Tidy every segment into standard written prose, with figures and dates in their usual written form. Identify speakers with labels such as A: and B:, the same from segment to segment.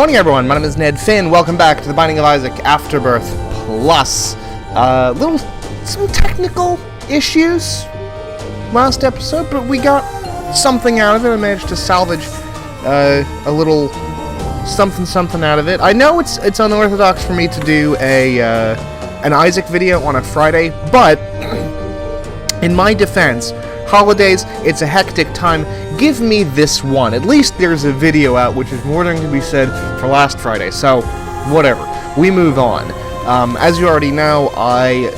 A: morning, everyone. My name is Ned Finn. Welcome back to the Binding of Isaac Afterbirth Plus. Some technical issues last episode, but we got something out of it. I managed to salvage a little something out of it. I know it's unorthodox for me to do an Isaac video on a Friday, but in my defense, holidays, it's a hectic time. Give me this one. At least there's a video out, which is more than can be said for last Friday. So, whatever. We move on. As you already know, I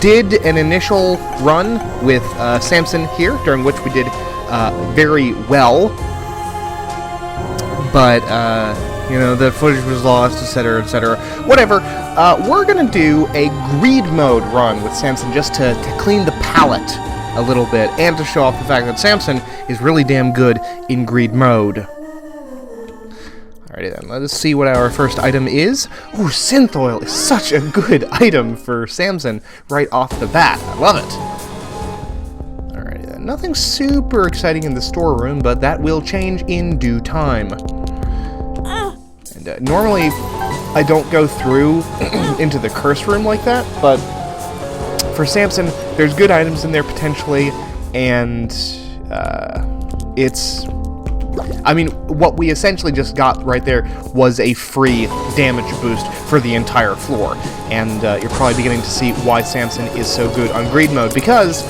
A: did an initial run with Samson here, during which we did very well. But, you know, the footage was lost, etc., etc. Whatever. We're gonna do a greed mode run with Samson just to clean the palette a little bit, and to show off the fact that Samson is really damn good in greed mode. Alrighty then, let us see what our first item is. Ooh, synth oil is such a good item for Samson right off the bat. I love it. Alrighty then, nothing super exciting in the storeroom, but that will change in due time. And normally, I don't go through into the curse room like that, but for Samson, there's good items in there potentially, and I mean, what we essentially just got right there was a free damage boost for the entire floor, and you're probably beginning to see why Samson is so good on greed mode, because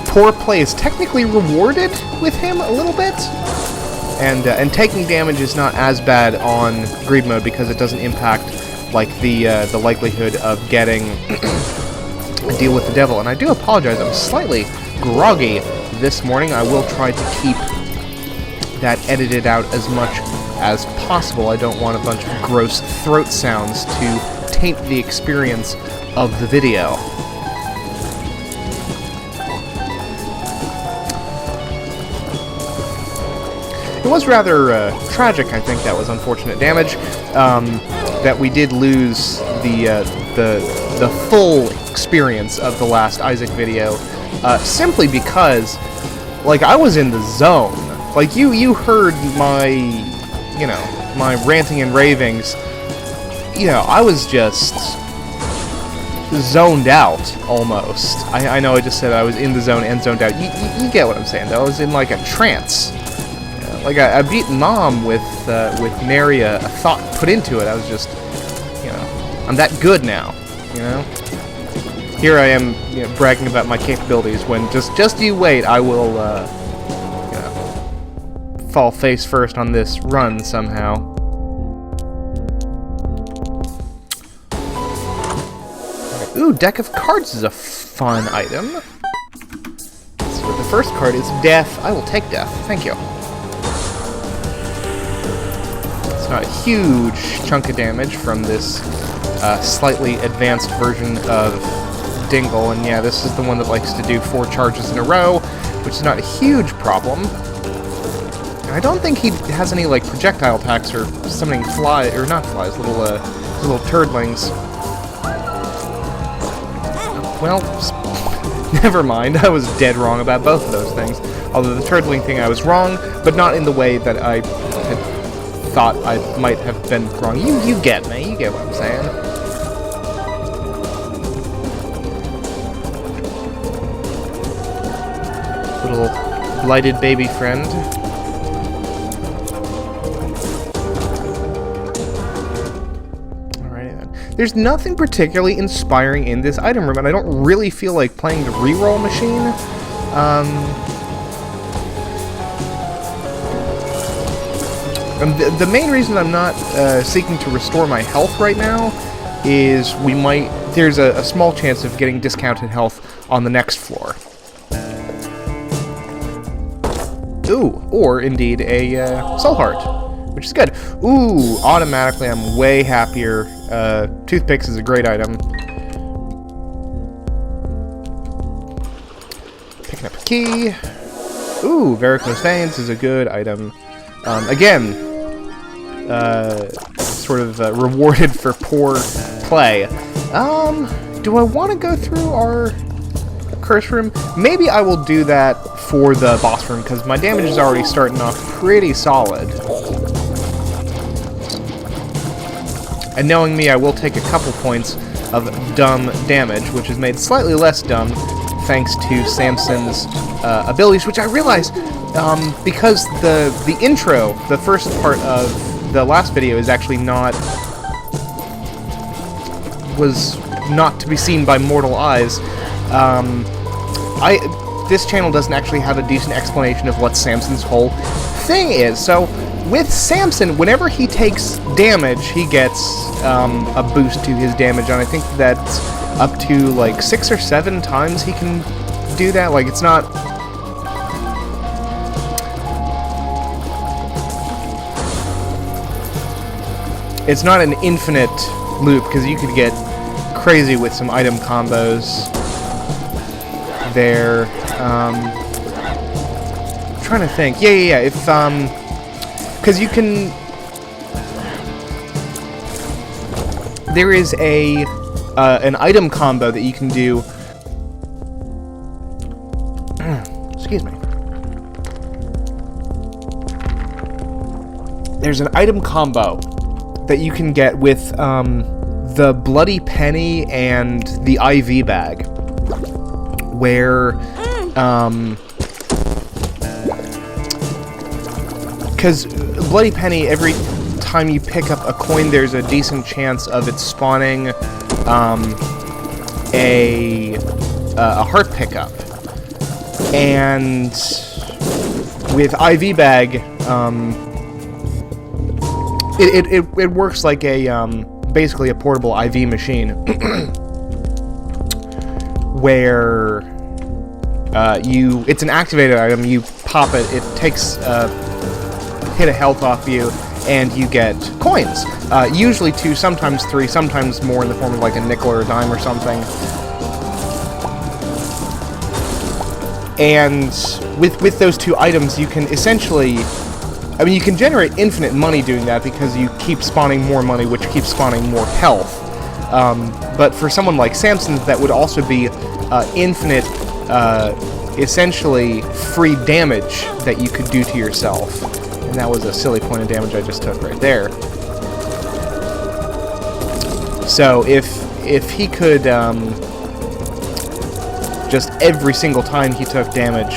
A: poor play is technically rewarded with him a little bit, and taking damage is not as bad on greed mode because it doesn't impact like the likelihood of getting deal with the devil. And I do apologize, I'm slightly groggy this morning. I will try to keep that edited out as much as possible. I don't want a bunch of gross throat sounds to taint the experience of the video. It was rather tragic, I think. That was unfortunate damage. That we did lose the full experience of the last Isaac video, simply because, like, I was in the zone. Like, you heard my, you know, my ranting and ravings. You know, I was just zoned out, almost. I know I just said I was in the zone and zoned out. You get what I'm saying, though. I was in, like, a trance. Like, I beat Mom with nary a thought put into it. I was just, you know, I'm that good now, you know? Here I am, you know, bragging about my capabilities when just you wait, I will, you know, fall face first on this run somehow. Right. Ooh, deck of cards is a fun item. So the first card is Death. I will take Death. Thank you. Not a huge chunk of damage from this slightly advanced version of Dingle, and yeah, this is the one that likes to do 4 charges in a row, which is not a huge problem. And I don't think he has any, like, projectile attacks or summoning fly, or not flies, little turdlings. Well, never mind, I was dead wrong about both of those things. Although the turdling thing I was wrong, but not in the way that I had thought I might have been wrong. You get me. You get what I'm saying. Little blighted baby friend. Alright then. There's nothing particularly inspiring in this item room, and I don't really feel like playing the reroll machine. The main reason I'm not seeking to restore my health right now is there's a small chance of getting discounted health on the next floor. Ooh, or indeed a soul heart, which is good. Ooh, automatically I'm way happier. Toothpicks is a great item. Picking up a key. Ooh, varicose veins is a good item. Again, sort of rewarded for poor play. Do I want to go through our curse room? Maybe I will do that for the boss room, because my damage is already starting off pretty solid. And knowing me, I will take a couple points of dumb damage, which is made slightly less dumb thanks to Samson's abilities, which I realize, because the intro, the first part of the last video, is actually was not to be seen by mortal eyes. This channel doesn't actually have a decent explanation of what Samson's whole thing is. So, with Samson, whenever he takes damage, he gets a boost to his damage, and I think that's up to like 6 or 7 times he can do that. Like, it's not... It's not an infinite loop, because you could get crazy with some item combos there. I'm trying to think. Yeah. If, because you can... There is an item combo that you can do... Excuse me. There's an item combo that you can get with the Bloody Penny and the IV bag, where because Bloody Penny, every time you pick up a coin, there's a decent chance of it spawning a heart pickup, and with IV bag, it works like a basically a portable IV machine, where it's an activated item. You pop it, it takes hit of health off you, and you get coins. Usually 2, sometimes 3, sometimes more in the form of like a nickel or a dime or something. And with those 2 items, you can essentially... I mean, you can generate infinite money doing that because you keep spawning more money, which keeps spawning more health. But for someone like Samson, that would also be infinite, essentially free damage that you could do to yourself. And that was a silly point of damage I just took right there. So if he could just every single time he took damage,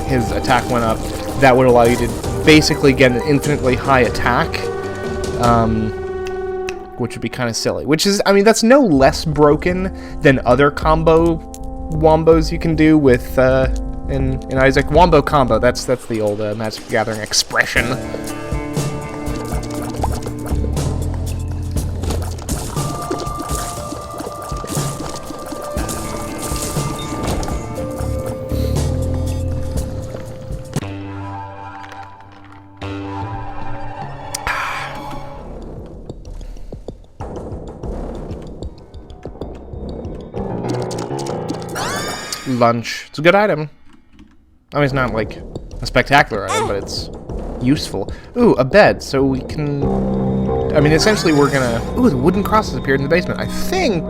A: his attack went up, that would allow you to basically get an infinitely high attack, which would be kind of silly. Which is, I mean, that's no less broken than other wombos you can do with in Isaac. Wombo combo. That's the old Magic the Gathering expression. Lunch. It's a good item. I mean, it's not like a spectacular item, but it's useful. Ooh, a bed. So we can... I mean, essentially we're gonna... Ooh, the wooden cross has appeared in the basement. I think...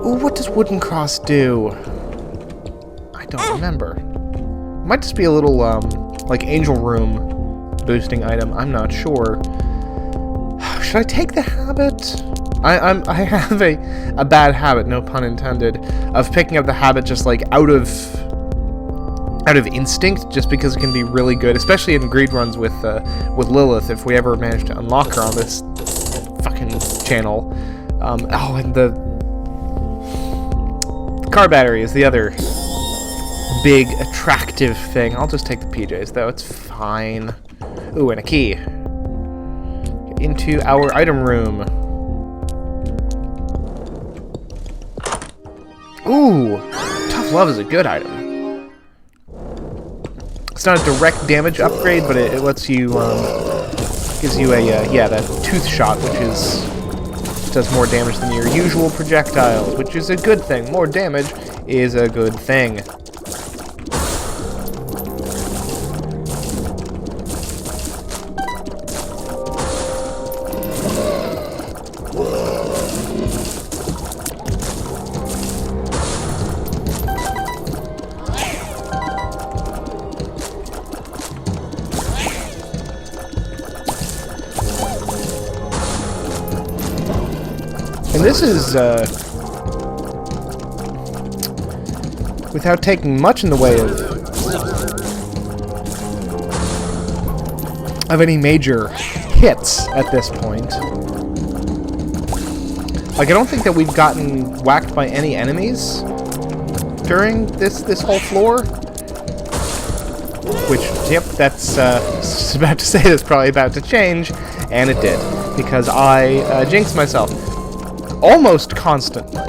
A: Ooh, what does wooden cross do? I don't remember. It might just be a little, like, angel room boosting item. I'm not sure. Should I take the habit? I have a bad habit, no pun intended, of picking up the habit just like out of instinct, just because it can be really good, especially in greed runs with Lilith, if we ever manage to unlock her on this fucking channel. Oh, and the car battery is the other big attractive thing. I'll just take the PJs though, it's fine. Ooh, and a key. Get into our item room. Ooh, Tough Love is a good item. It's not a direct damage upgrade, but it lets you, gives you a, yeah, that tooth shot, which does more damage than your usual projectiles, which is a good thing. More damage is a good thing. this is, without taking much in the way of any major hits at this point. Like, I don't think that we've gotten whacked by any enemies during this whole floor. Which, yep, that's, just about to say that's probably about to change, and it did. Because I jinxed myself almost constantly.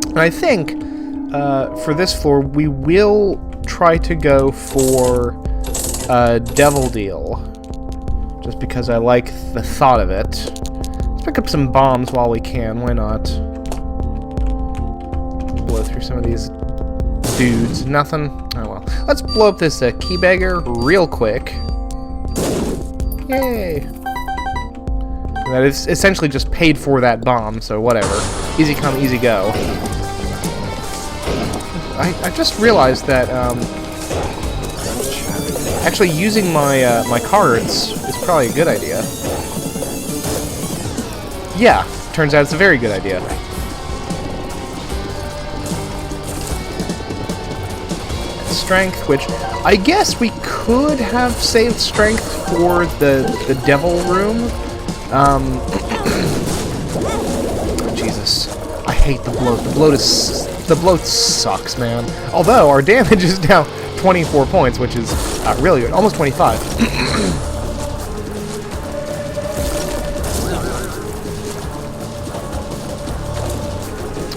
A: And I think, for this floor, we will try to go for Devil Deal. Just because I like the thought of it. Let's pick up some bombs while we can, why not? Blow through some of these dudes. Nothing? Oh well. Let's blow up this key beggar real quick. Yay! That is essentially just paid for that bomb, so whatever. Easy come, easy go. I just realized that, actually using my, my cards is probably a good idea. Yeah, turns out it's a very good idea. Strength, which I guess we could have saved strength for the devil room. Jesus, I hate the bloat. The bloat sucks, man. Although our damage is now 24 points, which is really good, almost 25.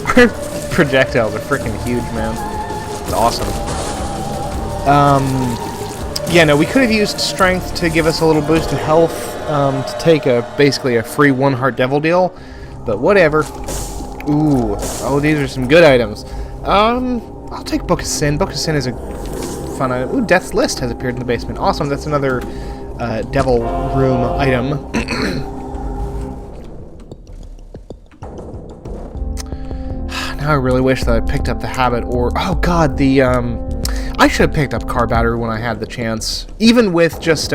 A: Our projectiles are freaking huge, man. It's awesome. Yeah, no, we could have used strength to give us a little boost in health, to take basically a free 1 heart devil deal, but whatever. Ooh, oh, these are some good items. I'll take Book of Sin. Book of Sin is a fun item. Ooh, Death's List has appeared in the basement. Awesome, that's another, devil room item. Now I really wish that I picked up the habit, or, oh god, the, I should have picked up car battery when I had the chance. Even with just,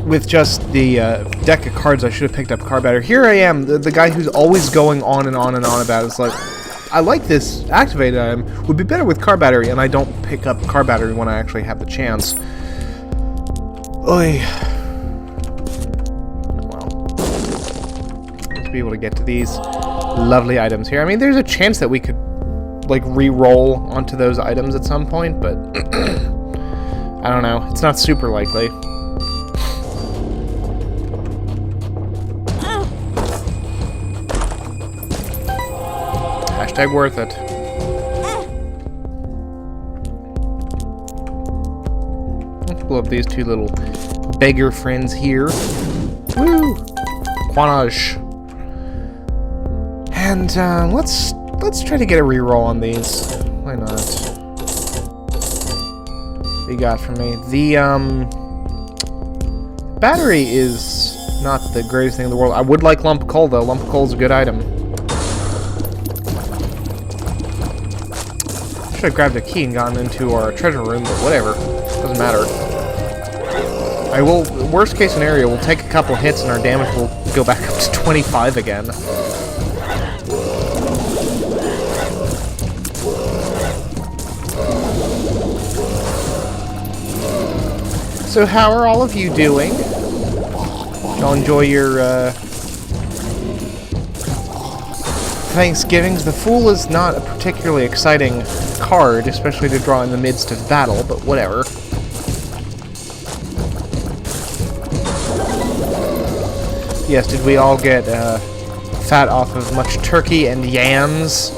A: with just the deck of cards, I should have picked up car battery. Here I am, the guy who's always going on and on and on about it. It's like, I like this activated item, would be better with car battery, and I don't pick up car battery when I actually have the chance. Oy. To be able to get to these lovely items here. I mean, there's a chance that we could, like, re-roll onto those items at some point, but I don't know. It's not super likely. Hashtag worth it. Let's blow up these two little beggar friends here. Woo! Quanage. And let's try to get a reroll on these. Why not? What you got for me? The battery is not the greatest thing in the world. I would like lump of coal though. Lump of coal is a good item. Should have grabbed a key and gotten into our treasure room, but whatever. Doesn't matter. I will. Worst case scenario, we'll take a couple hits and our damage will go back up to 25 again. So how are all of you doing? Y'all enjoy your Thanksgivings? The Fool is not a particularly exciting card, especially to draw in the midst of battle, but whatever. Yes, did we all get fat off of much turkey and yams?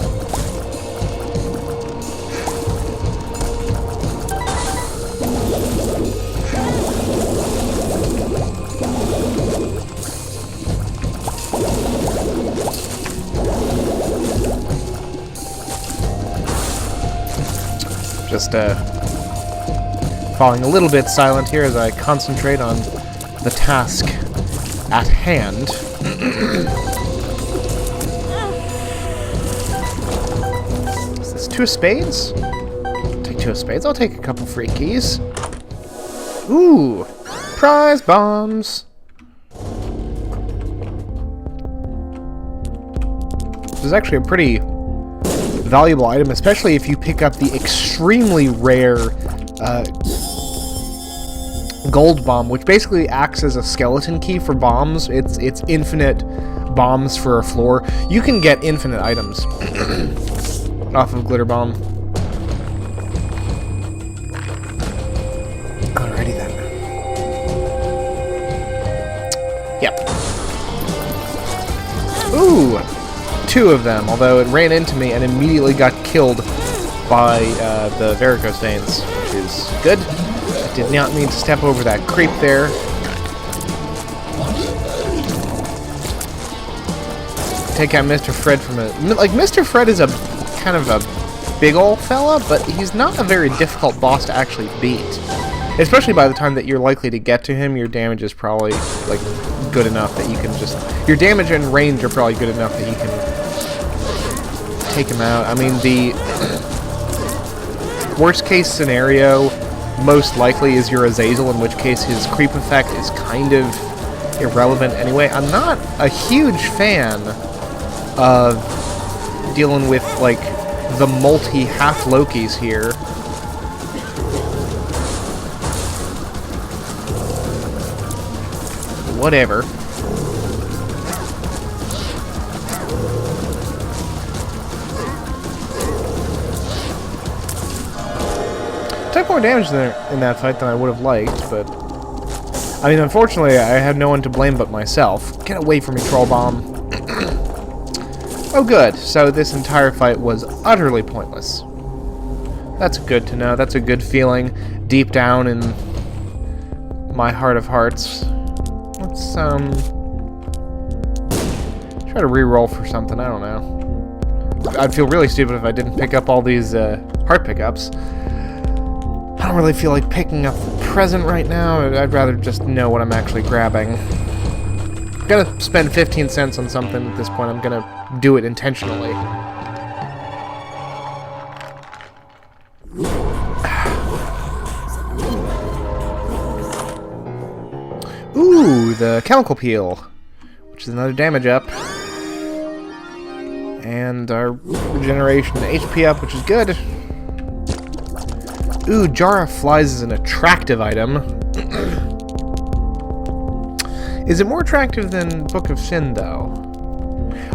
A: Just falling a little bit silent here as I concentrate on the task at hand. Is this 2 of spades? I'll take 2 of spades. I'll take a couple free keys. Ooh! Prize bombs! This is actually a pretty valuable item, especially if you pick up the extremely rare gold bomb, which basically acts as a skeleton key for bombs. It's infinite bombs for a floor. You can get infinite items off of glitter bomb. Alrighty then. Yep. Ooh! 2 of them, although it ran into me and immediately got killed by the varicose veins, which is good. I did not mean to step over that creep there. Take out Mr. Fred from a... Like, Mr. Fred is a kind of a big ol' fella, but he's not a very difficult boss to actually beat. Especially by the time that you're likely to get to him, your damage is probably, like, good enough that you can just... Your damage and range are probably good enough that you can take him out. I mean, the worst case scenario most likely is your Azazel, in which case his creep effect is kind of irrelevant anyway. I'm not a huge fan of dealing with, like, the multi-half Lokis here. Whatever. Took more damage in that fight than I would have liked, but... I mean, unfortunately, I had no one to blame but myself. Get away from me, Troll Bomb. Oh, good. So this entire fight was utterly pointless. That's good to know. That's a good feeling deep down in my heart of hearts. Let's, try to re-roll for something. I don't know. I'd feel really stupid if I didn't pick up all these, heart pickups. I don't really feel like picking up the present right now. I'd rather just know what I'm actually grabbing. I'm gonna spend 15 cents on something at this point. I'm gonna do it intentionally. Ooh, the chemical peel, which is another damage up. And our regeneration HP up, which is good. Ooh, Jar of Flies is an attractive item. Is it more attractive than Book of Sin, though?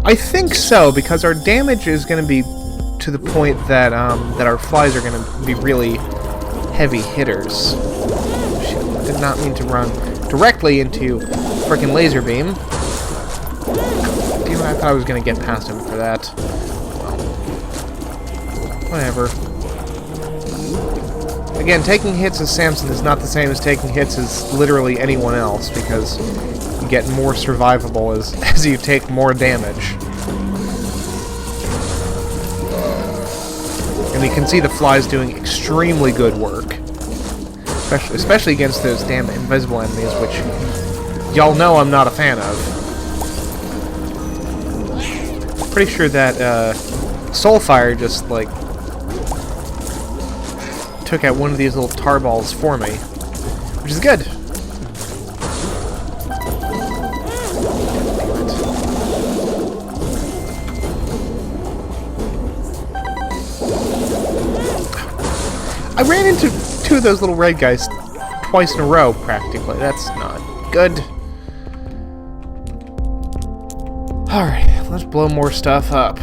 A: I think so, because our damage is going to be to the point that that our flies are going to be really heavy hitters. Shit, I did not mean to run directly into frickin' laser beam. Damn it, I thought I was going to get past him for that. Well, whatever. Again, taking hits as Samson is not the same as taking hits as literally anyone else, because you get more survivable as you take more damage. And you can see the flies doing extremely good work. Especially against those damn invisible enemies, which y'all know I'm not a fan of. Pretty sure that Soulfire just, like, took out one of these little tar balls for me, which is good. I ran into two of those little red guys twice in a row, practically. That's not good. Alright, let's blow more stuff up.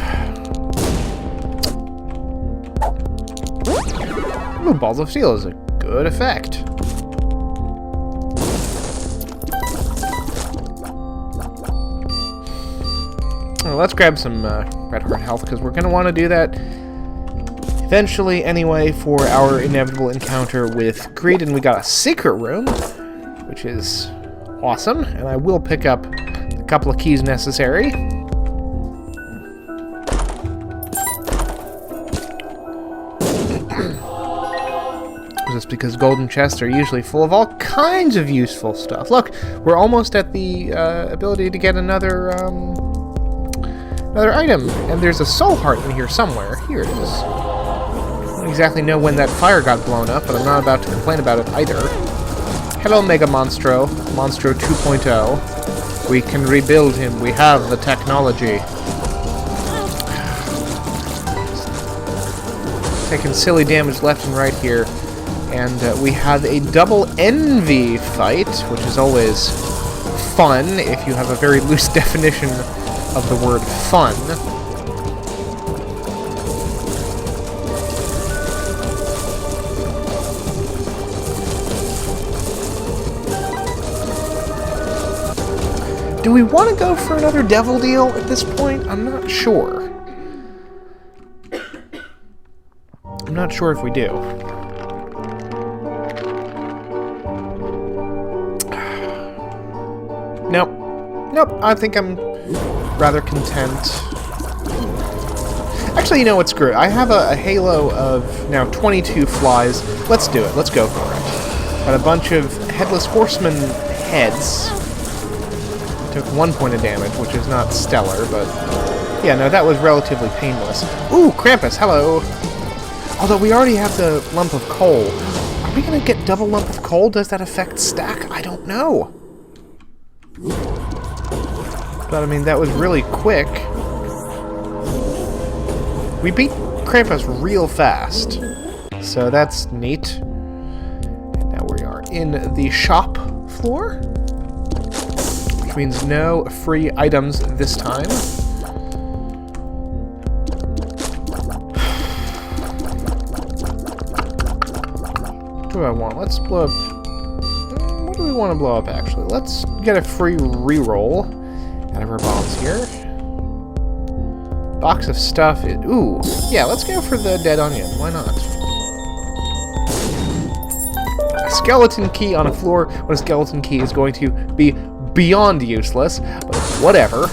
A: Ooh, Balls of Steel is a good effect. Well, let's grab some Red Heart health, because we're going to want to do that eventually anyway for our inevitable encounter with Greed. And we got a secret room, which is awesome, and I will pick up a couple of keys necessary. Just because golden chests are usually full of all kinds of useful stuff. Look, we're almost at the ability to get another item, and there's a soul heart in here somewhere. Here it is. don't exactly know when that fire got blown up, but I'm not about to complain about it either. Hello, Mega Monstro 2.0. We can rebuild him. We have the technology. Taking silly damage left and right here. And we have a double envy fight, which is always fun if you have a very loose definition of the word fun. Do we want to go for another devil deal at this point? I'm not sure. I'm not sure if we do. Nope. Nope, I think I'm rather content. Actually, you know what, screw it. I have a halo of now 22 flies. Let's do it. Let's go for it. Got a bunch of headless horseman heads. Took 1 point of damage, which is not stellar, but... yeah, no, that was relatively painless. Ooh, Krampus, hello! Although we already have the lump of coal. Are we gonna get double lump of coal? Does that affect stack? I don't know. But, I mean, that was really quick. We beat Krampus real fast. So that's neat. And now we are in the shop floor. Which means no free items this time. What do I want? Let's blow up... what do we want to blow up, actually? Let's get a free reroll out of our bombs here. Box of stuff. Ooh. Yeah, let's go for the dead onion. Why not? A skeleton key on a floor when a skeleton key is going to be beyond useless, but whatever.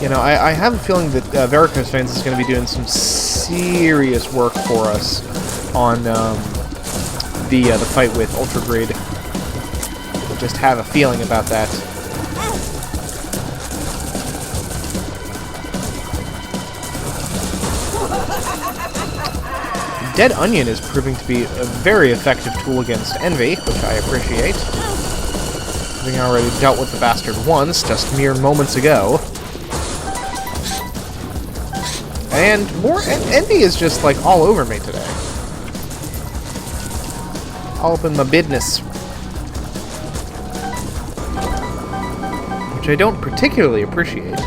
A: You know, I have a feeling that Varicose Veins is going to be doing some serious work for us on the fight with Ultra Greed. I just have a feeling about that. Dead Onion is proving to be a very effective tool against Envy, which I appreciate. Having already dealt with the bastard once, just mere moments ago. And more Envy is just like all over me today. All up in my business. Which I don't particularly appreciate.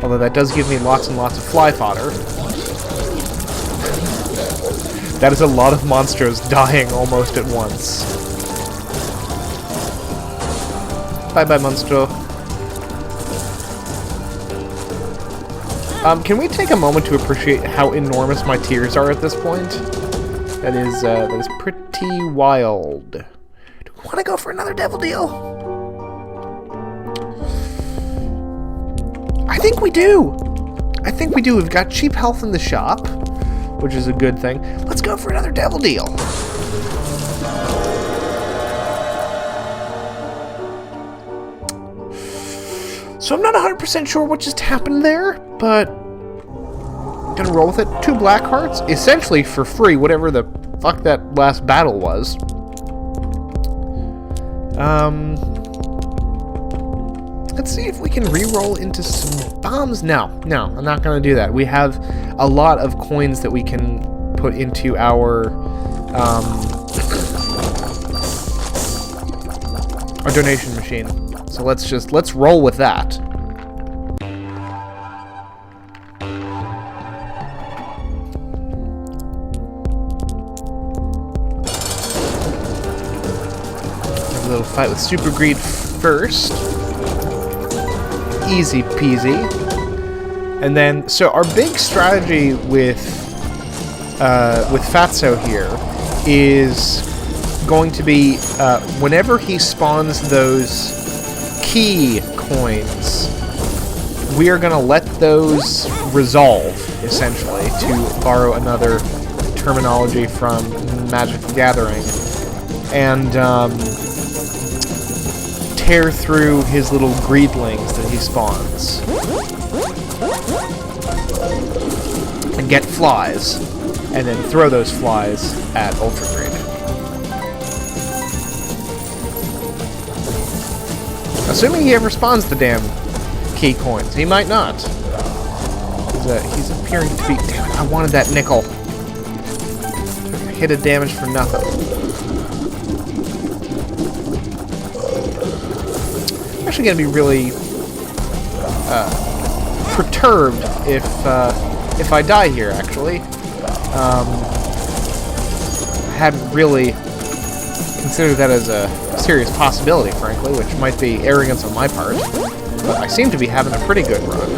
A: Although that does give me lots and lots of fly fodder. That is a lot of monsters dying almost at once. Bye-bye, monstro. Can we take a moment to appreciate how enormous my tears are at this point? That is pretty wild. Do we want to go for another devil deal? I think we do. I think we do. We've got cheap health in the shop, which is a good thing. Let's go for another devil deal. So I'm not 100% sure what just happened there, but I'm gonna roll with it. 2 black hearts, essentially for free, whatever the fuck that last battle was. Let's see if we can re-roll into some bombs. No, I'm not gonna do that. We have a lot of coins that we can put into our donation machine. So let's roll with that. Have a little fight with Super Greed first. Easy peasy. And then, so our big strategy with Fatso here is going to be whenever he spawns those key coins, we are going to let those resolve, essentially, to borrow another terminology from Magic the Gathering, and tear through his little greedlings that he spawns. And get flies. And then throw those flies at Ultra Greed. Assuming he ever spawns the damn key coins. He might not. He's appearing to be... Damn it, I wanted that nickel. Hit a damage for nothing. I'm actually going to be really perturbed if I die here, actually. I hadn't really considered that as a serious possibility, frankly, which might be arrogance on my part. But I seem to be having a pretty good run.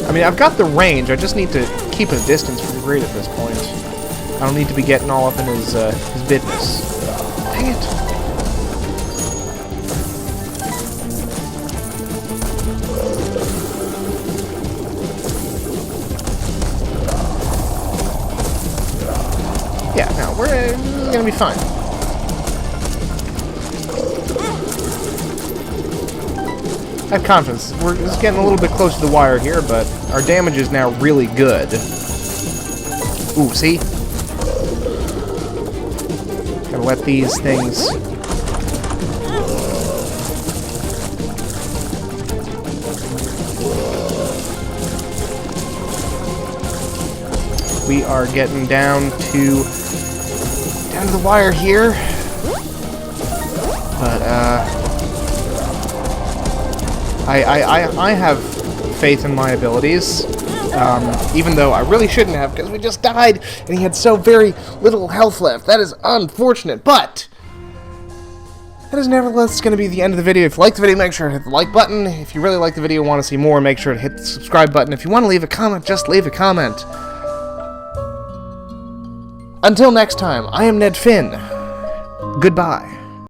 A: I mean, I've got the range, I just need to keep a distance from Greed at this point. I don't need to be getting all up in his business. Dang it. Yeah, no, we're gonna be fine. I have confidence. We're just getting a little bit close to the wire here, but our damage is now really good. Ooh, see? Gotta let these things... We are getting down to the wire here. But, I have faith in my abilities, even though I really shouldn't have, because we just died, and he had so very little health left. That is unfortunate, but that is nevertheless going to be the end of the video. If you liked the video, make sure to hit the like button. If you really like the video and want to see more, make sure to hit the subscribe button. If you want to leave a comment, just leave a comment. Until next time, I am Ned Finn. Goodbye.